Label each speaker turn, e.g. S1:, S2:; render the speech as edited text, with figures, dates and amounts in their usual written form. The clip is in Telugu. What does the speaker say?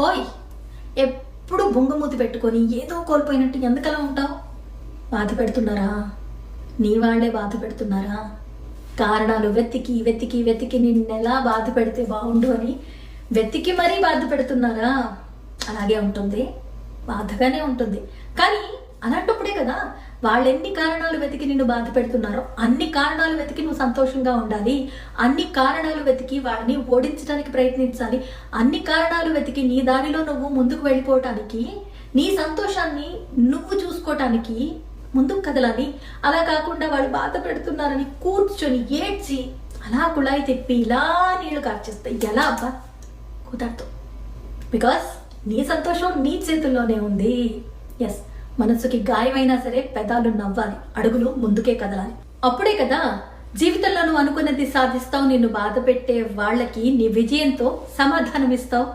S1: ఓయ్, ఎప్పుడు బొంగమూతి పెట్టుకొని ఏదో కోల్పోయినట్టు ఎందుకలా ఉంటావు? బాధ పెడుతున్నారా? నీ వాళ్ళే బాధ పెడుతున్నారా? కారణాలు వెతికి వెతికి వెతికి నిన్నెలా బాధ పెడితే బాగుండు అని వెతికి మరీ బాధ పెడుతున్నారా? అలాగే ఉంటుంది, బాధగానే ఉంటుంది. కానీ అలాంటప్పుడే కదా వాళ్ళు ఎన్ని కారణాలు వెతికి నిన్ను బాధ పెడుతున్నారో అన్ని కారణాలు వెతికి నువ్వు సంతోషంగా ఉండాలి. అన్ని కారణాలు వెతికి వాళ్ళని ఓడించడానికి ప్రయత్నించాలి. అన్ని కారణాలు వెతికి నీ దారిలో నువ్వు ముందుకు వెళ్ళిపోవటానికి, నీ సంతోషాన్ని నువ్వు చూసుకోవటానికి ముందుకు కదలాలి. అలా కాకుండా వాళ్ళు బాధ పెడుతున్నారని కూర్చొని ఏడ్చి అలా కుళాయి తిప్పి ఇలా నీళ్లు కార్చేస్తాయి. ఎలా అబ్బా? కుదరదు. బికాస్ నీ సంతోషం నీ చేతుల్లోనే ఉంది. ఎస్, మనసుకి గాయమైనా సరే పెదాలు నవ్వాలి, అడుగులు ముందుకే కదలాలి. అప్పుడే కదా జీవితంలో నువ్వు అనుకున్నది సాధిస్తావు. నిన్ను బాధ పెట్టే వాళ్ళకి నీ విజయంతో సమాధానం ఇస్తావు.